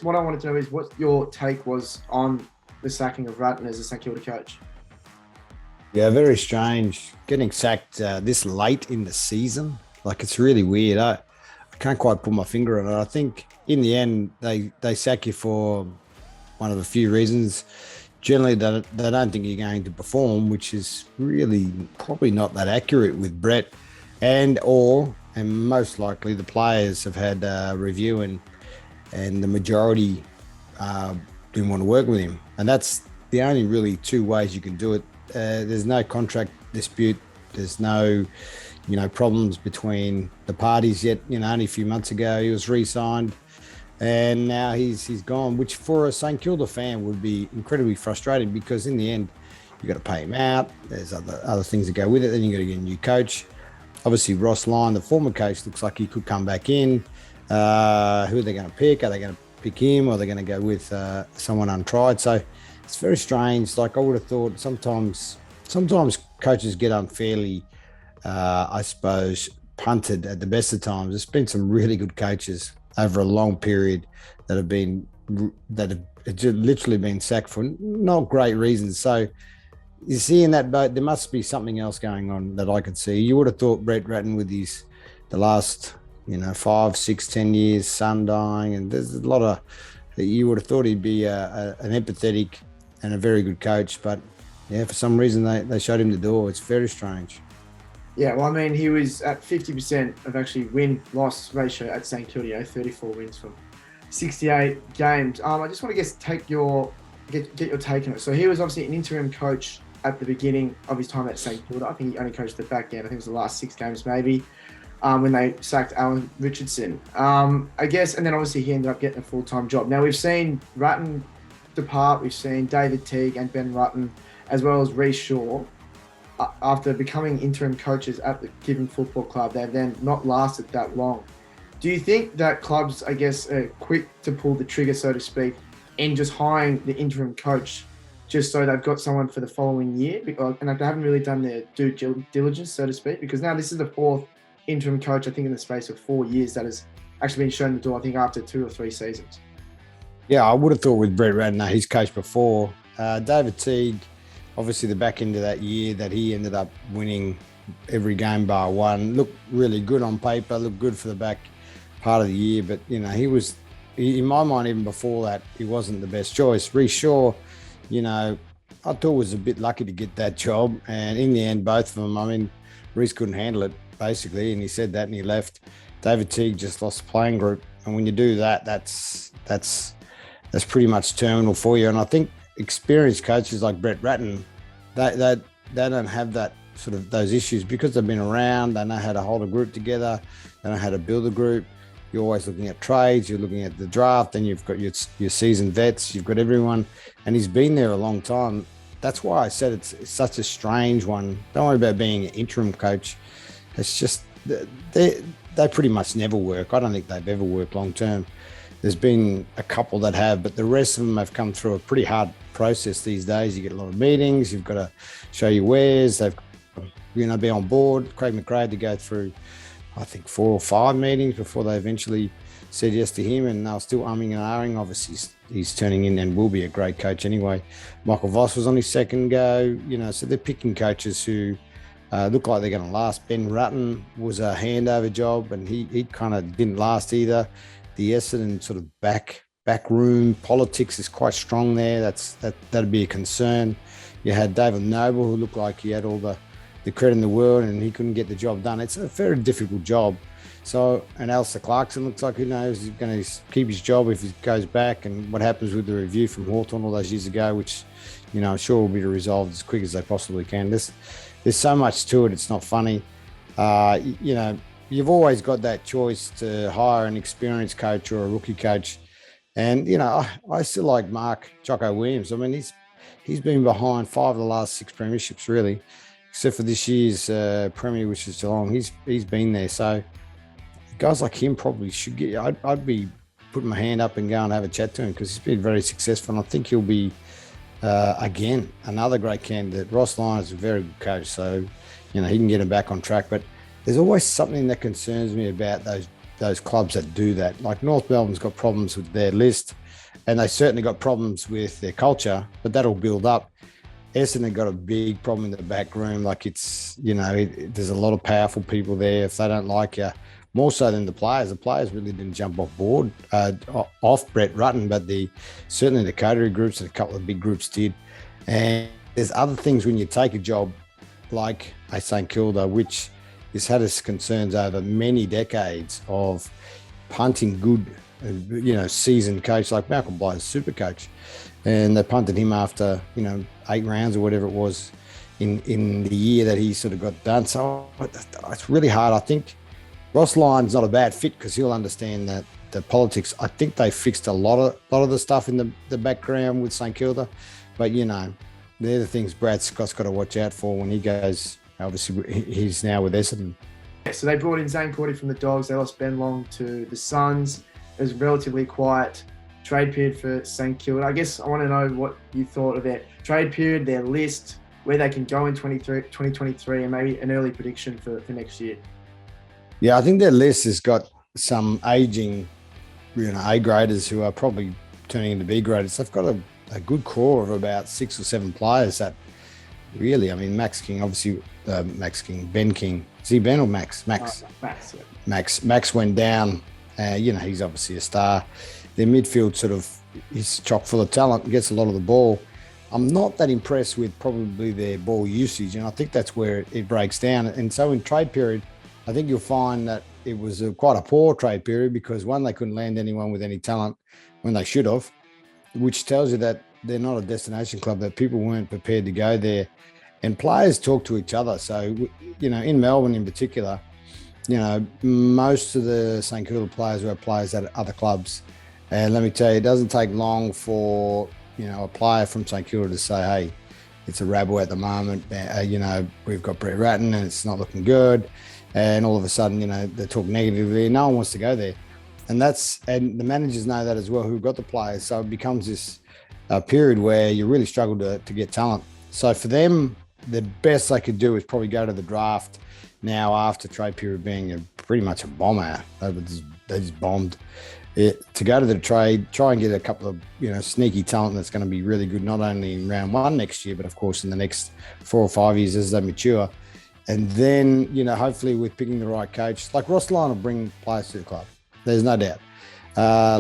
what I wanted to know is what your take was on the sacking of Ratton as a St Kilda coach. Yeah, very strange getting sacked this late in the season. Like it's really weird. I can't quite put my finger on it. I think in the end they sack you for one of a few reasons. Generally, they don't think you're going to perform, which is really probably not that accurate with Brett, and most likely the players have had a review and the majority uh, didn't want to work with him, and that's the only really two ways you can do it. There's no contract dispute. There's no, problems between the parties yet. Only a few months ago he was re-signed, and now he's gone. Which for a St Kilda fan would be incredibly frustrating because in the end you got to pay him out. There's other things that go with it. Then you got to get a new coach. Obviously Ross Lyon, the former coach, looks like he could come back in. Who are they going to pick? Are they going to pick him, or are they going to go with someone untried? So it's very strange. Like I would have thought sometimes coaches get unfairly, I suppose, punted at the best of times. There's been some really good coaches over a long period that have literally been sacked for not great reasons. So you see in that boat, there must be something else going on that I could see. You would have thought Brett Ratton with the last 5, 6, 10 years, son dying, and there's a lot of. You would have thought he'd be an empathetic and a very good coach, but yeah, for some reason they showed him the door. It's very strange. Yeah, well, I mean, he was at 50% of actually win-loss ratio at St Kilda, 34 wins from 68 games. I just want to get your take on it. So he was obviously an interim coach at the beginning of his time at St Kilda. I think he only coached the back end. I think it was the last 6 games maybe. When they sacked Alan Richardson. I guess, and then obviously he ended up getting a full-time job. Now we've seen Ratton depart, we've seen David Teague and Ben Rutten, as well as Rhys Shaw, after becoming interim coaches at the given football club. They've then not lasted that long. Do you think that clubs, I guess, are quick to pull the trigger, so to speak, in just hiring the interim coach just so they've got someone for the following year? And they haven't really done their due diligence, so to speak, because now this is the 4th interim coach, I think, in the space of 4 years that has actually been shown the door, I think, after 2 or 3 seasons. Yeah, I would have thought with Brett Ratton, he's coached before. David Teague, obviously the back end of that year that he ended up winning every game bar one, looked really good on paper, looked good for the back part of the year. But, he was, in my mind, even before that, he wasn't the best choice. Rhys Shaw, I thought was a bit lucky to get that job. And in the end, both of them, I mean, Rhys couldn't handle it, basically, and he said that and he left. David Teague just lost the playing group. And when you do that, that's pretty much terminal for you. And I think experienced coaches like Brett Ratton, they don't have that sort of those issues because they've been around. They know how to hold a group together. They know how to build a group. You're always looking at trades. You're looking at the draft. Then you've got your seasoned vets. You've got everyone. And he's been there a long time. That's why I said it's such a strange one. Don't worry about being an interim coach. It's just they pretty much never work. I don't think they've ever worked long term. There's been a couple that have, but the rest of them have come through a pretty hard process these days. You get a lot of meetings. You've got to show your wares. They've, be on board. Craig McRae to go through, I think, 4 or 5 meetings before they eventually said yes to him, and they were still umming and ahhing. Obviously, he's turning in and will be a great coach anyway. Michael Voss was on his second go. So they're picking coaches who look like they're going to last. Ben Rutten was a handover job, and he kind of didn't last either. The Essendon sort of backroom politics is quite strong there. That'd be a concern. You had David Noble, who looked like he had all the credit in the world, and he couldn't get the job done. It's a very difficult job. So, and Alistair Clarkson looks like, who knows, he's going to keep his job if he goes back, and what happens with the review from Hawthorn all those years ago, which, I'm sure will be resolved as quick as they possibly can. There's so much to it. It's not funny. You've always got that choice to hire an experienced coach or a rookie coach. And, I still like Mark Jocko Williams. I mean, he's been behind 5 of the last 6 premierships, really, except for this year's Premier, which is Geelong. He's been there. So guys like him probably should get. I'd be putting my hand up and go and have a chat to him because he's been very successful. And I think he'll be, again, another great candidate. Ross Lyon is a very good coach, so he can get him back on track. But there's always something that concerns me about those those clubs that do that. Like North Melbourne's got problems with their list, and they certainly got problems with their culture, but that'll build up. Essendon got a big problem in the back room. Like it's, there's a lot of powerful people there. If they don't like you, more so than the players really didn't jump off board off Brett Rutten, but certainly the coterie groups and a couple of big groups did. And there's other things when you take a job like a St Kilda, which has had its concerns over many decades of punting good, seasoned coach like Malcolm Blythe's super coach. And they punted him after, 8 rounds or whatever it was in the year that he sort of got done. So it's really hard. I think Ross Lyon's not a bad fit because he'll understand that the politics. I think they fixed a lot of the stuff in the background with St Kilda. But, they're the things Brad Scott's got to watch out for when he goes. Obviously, he's now with Essendon. Yeah, so they brought in Zane Cordy from the Dogs. They lost Ben Long to the Suns. It was a relatively quiet trade period for St Kilda. I guess I want to know what you thought of their trade period, their list, where they can go in 2023, and maybe an early prediction for next year. Yeah, I think their list has got some aging, A graders who are probably turning into B graders. They've got a good core of about 6 or 7 players that really, Max King, obviously, Ben King. Is he Ben or Max? Max. Max. Yeah. Max went down. He's obviously a star. Their midfield is chock full of talent, gets a lot of the ball. I'm not that impressed with probably their ball usage, and I think that's where it breaks down. And so in trade period, I think you'll find that it was quite a poor trade period because, one, they couldn't land anyone with any talent when they should have, which tells you that they're not a destination club, that people weren't prepared to go there. And players talk to each other. So, in Melbourne in particular, most of the St Kilda players were players at other clubs. And let me tell you, it doesn't take long for, a player from St Kilda to say, hey, it's a rabble at the moment. We've got Brett Rutten and it's not looking good. And all of a sudden, they talk negatively. No one wants to go there. And the managers know that as well, who got the players. So it becomes this period where you really struggle to get talent. So for them, the best they could do is probably go to the draft now after trade period being pretty much a bomber. They just bombed it. To go to the trade, try and get a couple of, sneaky talent that's going to be really good, not only in round 1 next year, but of course in the next 4 or 5 years as they mature. And then, hopefully with picking the right coach, like Ross Lyon will bring players to the club. There's no doubt.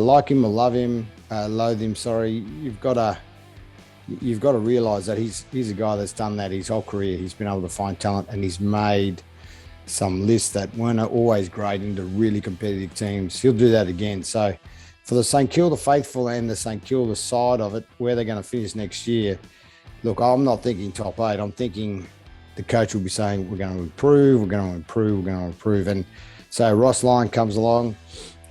Like him or love him, loathe him, sorry. You've got to realise that he's a guy that's done that his whole career. He's been able to find talent and he's made some lists that weren't always great into really competitive teams. He'll do that again. So for the St Kilda faithful and the St Kilda side of it, where they're going to finish next year, look, I'm not thinking top 8. I'm thinking the coach will be saying, we're going to improve, we're going to improve, we're going to improve. And so Ross Lyon comes along,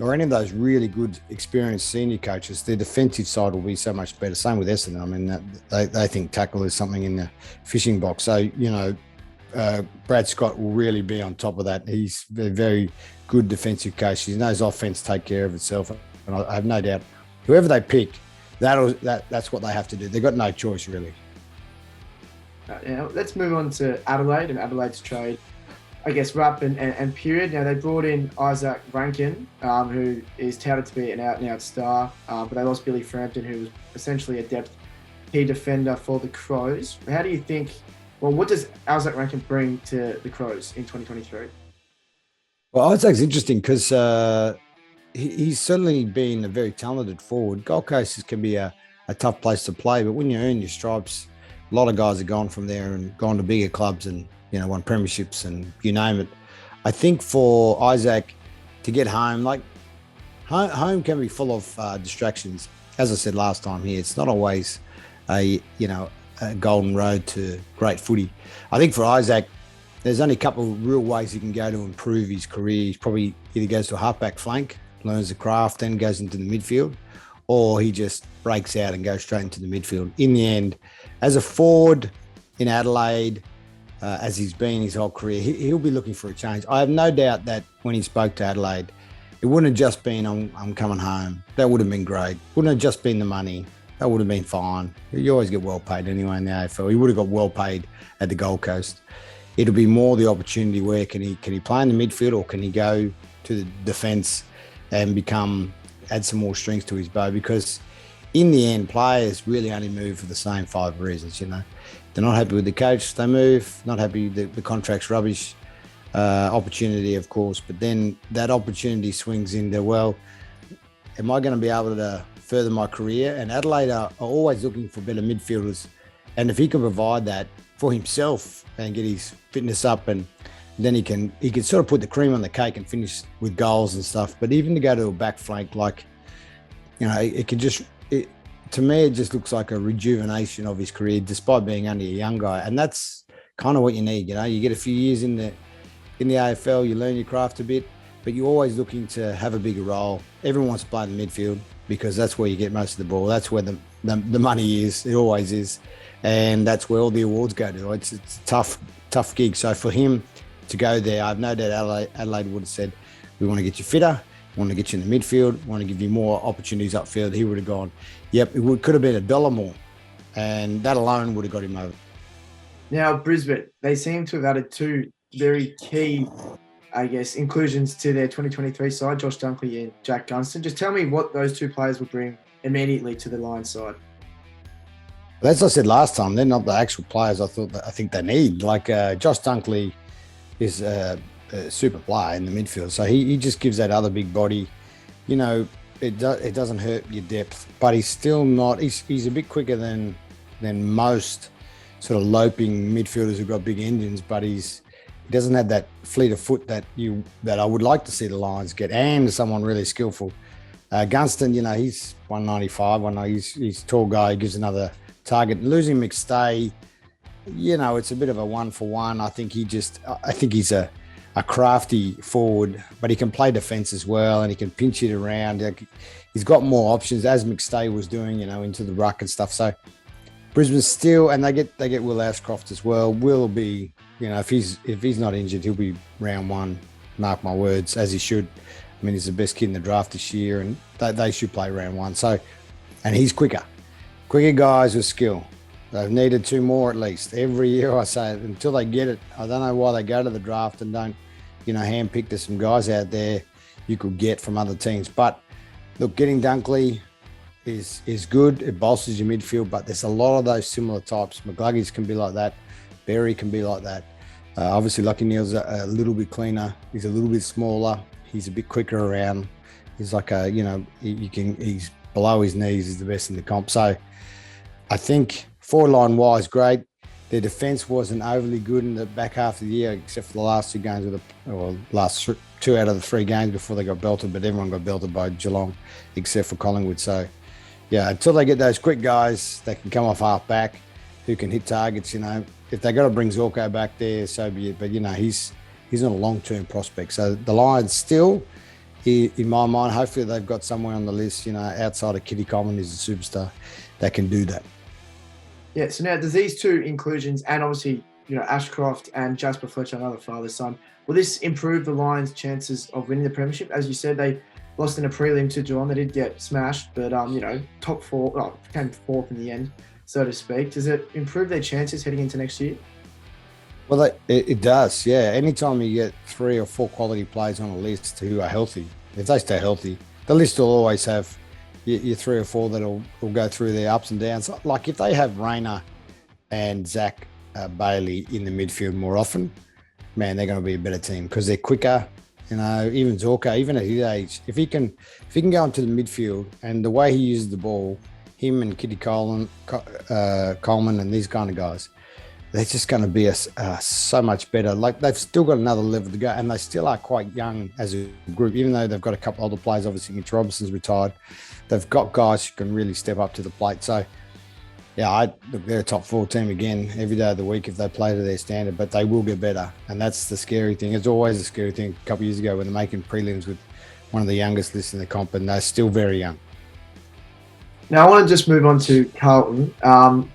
or any of those really good, experienced senior coaches, their defensive side will be so much better. Same with Essendon. They think tackle is something in the fishing box. So, Brad Scott will really be on top of that. He's a very good defensive coach. He knows offense take care of itself. And I have no doubt, whoever they pick, that's what they have to do. They've got no choice, really. Now, let's move on to Adelaide and Adelaide's trade. I guess wrap and period. Now, they brought in Isaac Rankin, who is touted to be an out-and-out star, but they lost Billy Frampton, who was essentially a depth key defender for the Crows. How do you think, what does Isaac Rankin bring to the Crows in 2023? Well, Isaac's interesting because he's certainly been a very talented forward. Gold Coast can be a tough place to play, but when you earn your stripes, a lot of guys have gone from there and gone to bigger clubs and, won premierships and you name it. I think for Isaac to get home, like home can be full of distractions. As I said last time here, it's not always a golden road to great footy. I think for Isaac, there's only a couple of real ways he can go to improve his career. He's probably either goes to a halfback flank, learns the craft, then goes into the midfield, or he just breaks out and goes straight into the midfield. In the end, as a forward in Adelaide, as he's been his whole career, he'll be looking for a change. I have no doubt that when he spoke to Adelaide, it wouldn't have just been, I'm coming home. That would have been great. Wouldn't have just been the money. That would have been fine. You always get well paid anyway in the AFL. He would have got well paid at the Gold Coast. It'll be more the opportunity where can he play in the midfield or can he go the defence and add some more strings to his bow, because in the end, players really only move for the same 5 reasons. They're not happy with the coach, they move. Not happy, the contract's rubbish. Opportunity, of course, but then that opportunity swings into, well, am I going to be able to further my career? And Adelaide are always looking for better midfielders, and if he can provide that for himself and get his fitness up, and then he can sort of put the cream on the cake and finish with goals and stuff. But even to go to a back flank, like, to me, it just looks like a rejuvenation of his career, despite being only a young guy. And that's kind of what you need. You get a few years in the AFL, you learn your craft a bit, but you're always looking to have a bigger role. Everyone wants to play in the midfield because that's where you get most of the ball. That's where the money is. It always is. And that's where all the awards go to. It's a tough gig. So for him to go there, I've no doubt Adelaide would have said, we want to get you fitter, we want to get you in the midfield, we want to give you more opportunities upfield. He would have gone, yep, could have been $1 more. And that alone would have got him over. Now, Brisbane, they seem to have added 2 very key, I guess, inclusions to their 2023 side, Josh Dunkley and Jack Gunston. Just tell me what those 2 players will bring immediately to the Lions side. As I said last time, they're not the actual players I think they need. Like Josh Dunkley is a super player in the midfield, so he just gives that other big body. It doesn't hurt your depth, but he's still not. He's a bit quicker than most sort of loping midfielders who've got big engines, but he doesn't have that fleet of foot that I would like to see the Lions get, and someone really skillful. Gunston, he's 195. He's a tall guy. He gives another target. Losing McStay, it's a bit of a 1-for-1. I think he's a crafty forward, but he can play defence as well, and he can pinch it around. He's got more options, as McStay was doing, into the ruck and stuff. So Brisbane still, and they get Will Ashcroft as well. Will will be, if he's not injured, he'll be round 1. Mark my words, as he should. I mean, he's the best kid in the draft this year, and they should play round 1. So, and he's quicker guys with skill. They've needed 2 more at least. Every year I say it, until they get it. I don't know why they go to the draft and don't, handpick there's some guys out there you could get from other teams. But look, getting Dunkley is good. It bolsters your midfield, but there's a lot of those similar types. McGluggies can be like that. Berry can be like that. Obviously, Lucky Neal's a little bit cleaner. He's a little bit smaller. He's a bit quicker around. He's like he's below his knees. He's the best in the comp. So I think forward line wise, great. Their defence wasn't overly good in the back half of the year, except for the last 2 games last 2 out of the 3 games before they got belted. But everyone got belted by Geelong, except for Collingwood. So yeah, until they get those quick guys that can come off half back, who can hit targets, if they got to bring Zorko back there, so be it. But he's not a long-term prospect. So the Lions still, in my mind, hopefully they've got somewhere on the list, outside of Kitty Coleman, who's a superstar, that can do that. Yeah, so now does these 2 inclusions, and obviously, Ashcroft and Jasper Fletcher, another father's son, will this improve the Lions' chances of winning the premiership? As you said, they lost in a prelim to Geelong. They did get smashed, but top 4, came 4th in the end, so to speak. Does it improve their chances heading into next year? Well, it does, yeah. Anytime you get 3 or 4 quality players on a list who are healthy, if they stay healthy, the list will always have your 3 or 4 that'll go through their ups and downs. Like if they have Rayner and Zach Bailey in the midfield more often, man, they're going to be a better team because they're quicker. Even Zorko, even at his age, if he can go into the midfield, and the way he uses the ball, him and Kitty Coleman and these kind of guys, they're just going to be so much better. Like they've still got another level to go, and they still are quite young as a group, even though they've got a couple older players. Obviously, Mitch Robinson's retired. They've got guys who can really step up to the plate. So, yeah, they're a top 4 team again every day of the week if they play to their standard, but they will get better. And that's the scary thing. It's always a scary thing. A couple of years ago when they're making prelims with one of the youngest lists in the comp, and they're still very young. Now, I want to just move on to Carlton.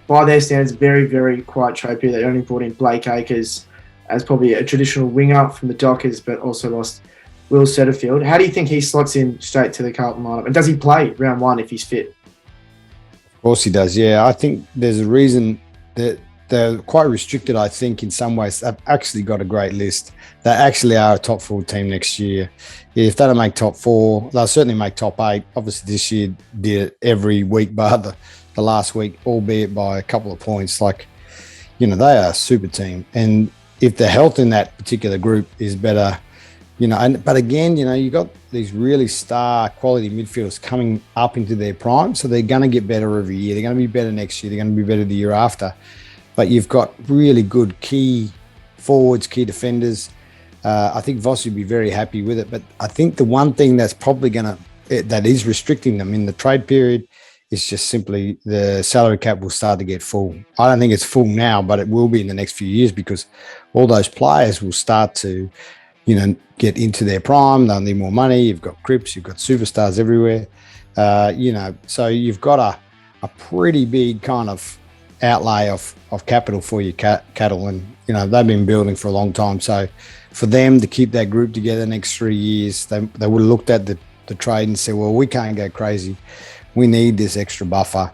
By their standards, very, very quiet trade period. They only brought in Blake Acres as probably a traditional winger from the Dockers, but also lost Will Setterfield. How do you think he slots in straight to the Carlton lineup? And does he play round 1 if he's fit? Of course he does, yeah. I think there's a reason that they're quite restricted, I think, in some ways. They've actually got a great list. They actually are a top 4 team next year. If they don't make top 4, they'll certainly make top 8. Obviously, this year did it every week bar the last week, albeit by a couple of points. Like, they are a super team. And if the health in that particular group is better, but again, you got these really star quality midfielders coming up into their prime. So they're going to get better every year. They're going to be better next year. They're going to be better the year after. But you've got really good key forwards, key defenders. I think Voss would be very happy with it. But I think the one thing that's probably that is restricting them in the trade period is just simply the salary cap will start to get full. I don't think it's full now, but it will be in the next few years because all those players will start to, get into their prime. They'll need more money. You've got Cripps, you've got superstars everywhere. So you've got a pretty big kind of outlay of capital for your cattle, and they've been building for a long time. So for them to keep that group together the next 3 years, they would have looked at the trade and said, well, we can't go crazy. We need this extra buffer.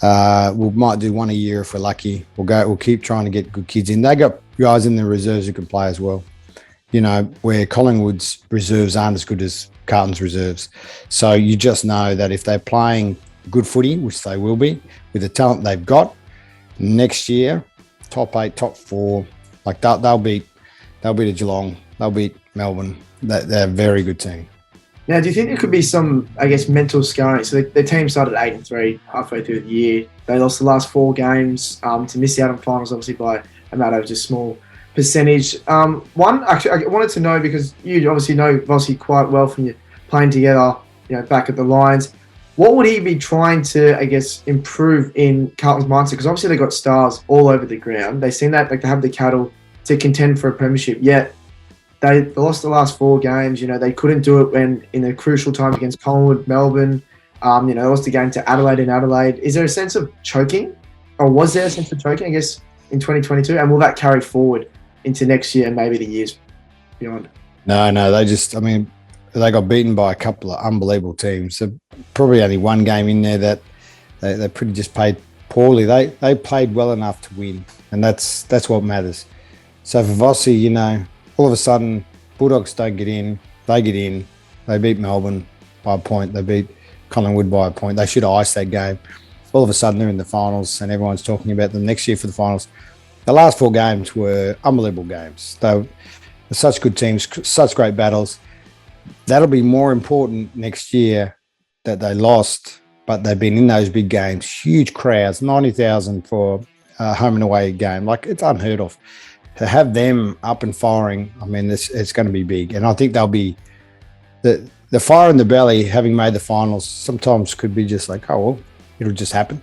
We might do one a year if we're lucky. We'll keep trying to get good kids in. They got guys in the reserves who can play as well. Where Collingwood's reserves aren't as good as Carlton's reserves. So you just know that if they're playing good footy, which they will be, with the talent they've got, next year, top 8, top 4, like they'll beat the Geelong, they'll beat Melbourne. They're a very good team. Now, do you think there could be some, mental scarring? So their team started 8-3 halfway through the year. They lost the last 4 games to miss out on finals, obviously by a matter of just small percentage. Actually, I wanted to know, because you obviously know Vossi quite well from your playing together, back at the Lions. What would he be trying to, improve in Carlton's mindset? Because obviously they've got stars all over the ground. They seem that they have the cattle to contend for a premiership, yet they lost the last 4 games. They couldn't do it when in a crucial time against Collingwood, Melbourne. They lost the game to Adelaide in Adelaide. Is there a sense of choking? Or was there a sense of choking, in 2022? And will that carry forward into next year and maybe the years beyond? No, they got beaten by a couple of unbelievable teams. So probably only one game in there that they pretty just played poorly. They played well enough to win, and that's what matters. So for Vossi, all of a sudden, Bulldogs don't get in. They get in. They beat Melbourne by a point. They beat Collingwood by a point. They should have iced that game. All of a sudden, they're in the finals, and everyone's talking about them next year for the finals. The last 4 games were unbelievable games. They were such good teams, such great battles. That'll be more important next year that they lost, but they've been in those big games, huge crowds, 90,000 for a home and away game. Like, it's unheard of. To have them up and firing, it's going to be big. And I think they'll be the fire in the belly, having made the finals, sometimes could be just like, oh, well, it'll just happen.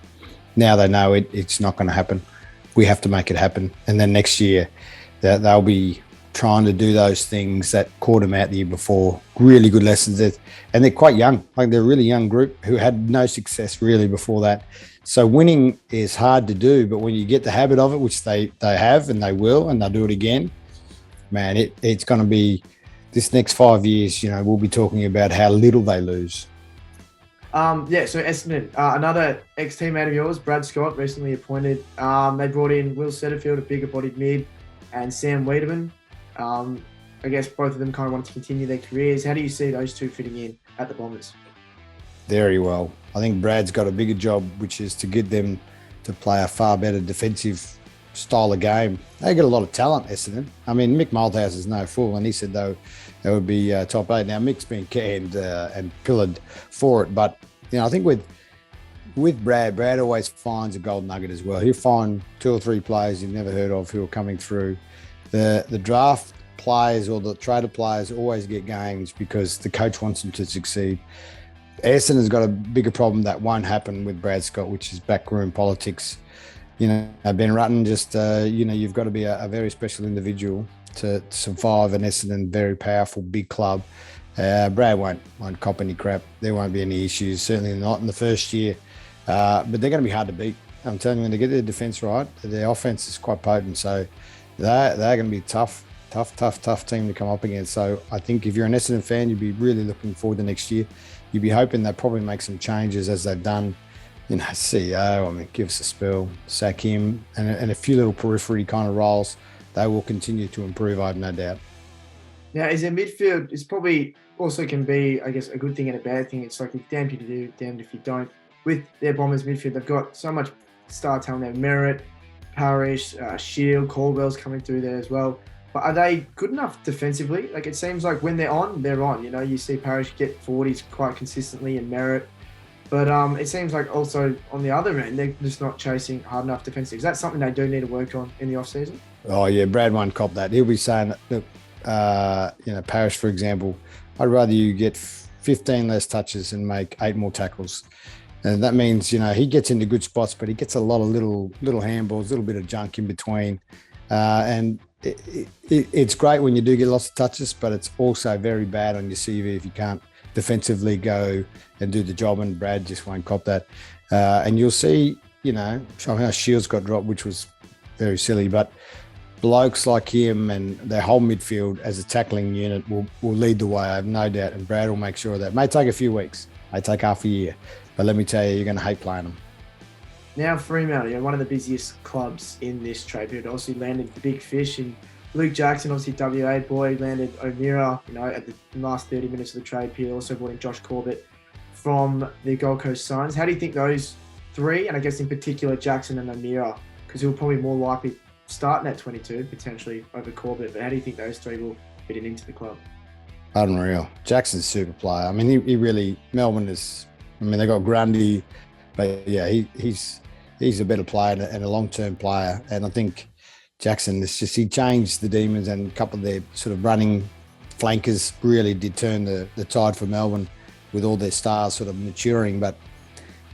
Now they know it's not going to happen. We have to make it happen. And then next year, they'll be trying to do those things that caught them out the year before. Really good lessons. And they're quite young. Like, they're a really young group who had no success really before that. So winning is hard to do, but when you get the habit of it, which they have and they will, and they'll do it again, man, it's going to be this next 5 years, we'll be talking about how little they lose. So Essendon, another ex-teammate of yours, Brad Scott, recently appointed. They brought in Will Setterfield, a bigger-bodied mid, and Sam Wiedemann. Both of them kind of wanted to continue their careers. How do you see those two fitting in at the Bombers? Very well. I think Brad's got a bigger job, which is to get them to play a far better defensive style of game. They get a lot of talent, Essendon. Mick Malthouse is no fool, and he said they would be top 8. Now, Mick's been canned and pillared for it, but I think with Brad always finds a gold nugget as well. He'll find 2 or 3 players you've never heard of who are coming through. The draft players or the trader players always get games because the coach wants them to succeed. Essendon's got a bigger problem that won't happen with Brad Scott, which is backroom politics. Ben Rutten, you've got to be a very special individual to survive an Essendon very powerful big club. Brad won't cop any crap. There won't be any issues, certainly not in the first year. But they're going to be hard to beat. I'm telling you, when they get their defence right, their offence is quite potent. So they're going to be tough team to come up against. So I think if you're an Essendon fan, you'd be really looking forward to next year. You'd be hoping they'll probably make some changes as they've done CEO, I mean, give us a spell, sack him, and a few little periphery kind of roles. They will continue to improve, I have no doubt. Now, is their midfield, it's probably also can be, I guess, a good thing and a bad thing. It's like, it's damned if you do, damned if you don't. With their Bombers midfield, they've got so much star talent there. Merritt, Parrish, Shield, Caldwell's coming through there as well. But are they good enough defensively? Like, it seems like when they're on, they're on. You know, you see Parrish get 40s quite consistently and Merritt. But it seems like also on the other end, they're just not chasing hard enough defensively. Is that something they do need to work on in the off-season? Oh, yeah, Brad won't cop that. He'll be saying, look, Parrish, for example, I'd rather you get 15 less touches and make 8 more tackles. And that means, he gets into good spots, but he gets a lot of little handballs, a little bit of junk in between. And it's great when you do get lots of touches, but it's also very bad on your CV if you can't defensively go and do the job, and Brad just won't cop that. And you'll see, how Shields got dropped, which was very silly, but blokes like him and their whole midfield as a tackling unit will lead the way, I have no doubt, and Brad will make sure of that. It may take a few weeks, may take half a year, but let me tell you, you're going to hate playing them. Now Fremantle, one of the busiest clubs in this trade period, obviously landed the big fish in Luke Jackson, obviously WA boy, landed O'Meara, at the last 30 minutes of the trade period, also brought in Josh Corbett from the Gold Coast Suns. How do you think those three, and I guess in particular Jackson and O'Meara, because he'll probably more likely starting at 22 potentially over Corbett, but how do you think those three will fit into the club? Unreal. Jackson's a super player. I mean, he really, Melbourne is, they got Grundy, but yeah, he's a better player and a long-term player. And I think Jackson he changed the Demons, and a couple of their sort of running flankers really did turn the tide for Melbourne with all their stars sort of maturing. But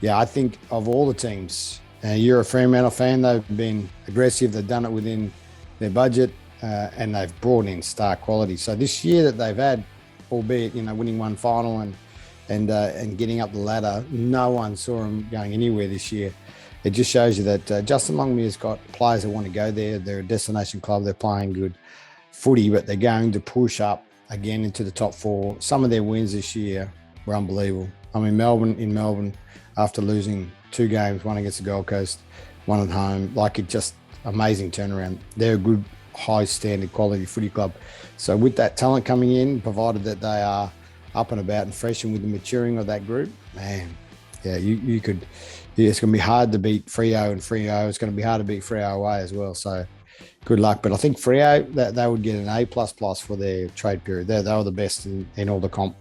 yeah, I think of all the teams, you're a Fremantle fan, they've been aggressive, they've done it within their budget, and they've brought in star quality. So this year that they've had, albeit, winning one final and getting up the ladder, no one saw them going anywhere this year. It just shows you that Justin Longmuir's got players that want to go there. They're a destination club. They're playing good footy, but they're going to push up again into the top 4. Some of their wins this year were unbelievable. I mean, Melbourne, after losing 2 games, one against the Gold Coast, one at home, just amazing turnaround. They're a good, high standard quality footy club. So with that talent coming in, provided that they are up and about and fresh, and with the maturing of that group, man, yeah, you could. Yeah, it's going to be hard to beat Freo and Freo. It's going to be hard to beat Freo away as well. So good luck. But I think Freo, that they would get an A++ for their trade period. They were the best in all the comp.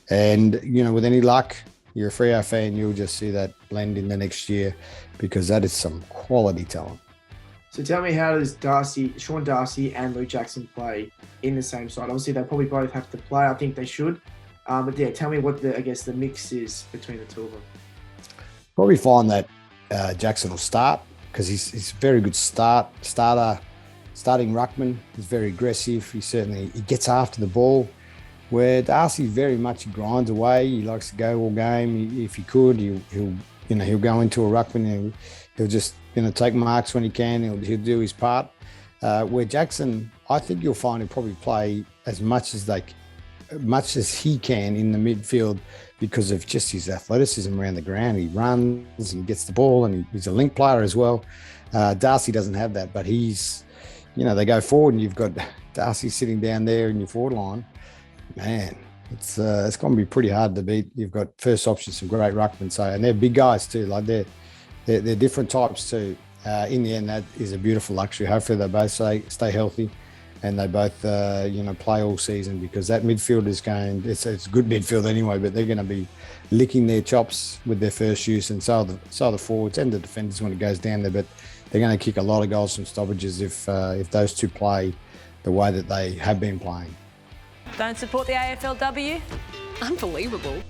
And, with any luck, you're a Freo fan, you'll just see that blend in the next year, because that is some quality talent. So tell me, how does Sean Darcy and Luke Jackson play in the same side? Obviously, they probably both have to play. I think they should. But yeah, tell me what the mix is between the two of them. Probably find that Jackson will start, because he's a very good starting ruckman. He's very aggressive. He gets after the ball. Where Darcy very much grinds away. He likes to go all game. If he could, he'll go into a ruckman and he'll just take marks when he can. He'll do his part. Where Jackson, I think you'll find he'll probably play as much as he can in the midfield, because of just his athleticism around the ground. He runs and gets the ball, and he's a link player as well. Darcy doesn't have that, but he's, they go forward and you've got Darcy sitting down there in your forward line. Man, it's going to be pretty hard to beat. You've got first options, some great ruckmen, and they're big guys too. They're different types too. In the end, that is a beautiful luxury. Hopefully they both stay healthy, and they both, play all season, because that midfield is it's a good midfield anyway, but they're going to be licking their chops with their first use, and so are the forwards and the defenders when it goes down there. But they're going to kick a lot of goals from stoppages if those two play the way that they have been playing. Don't support the AFLW? Unbelievable.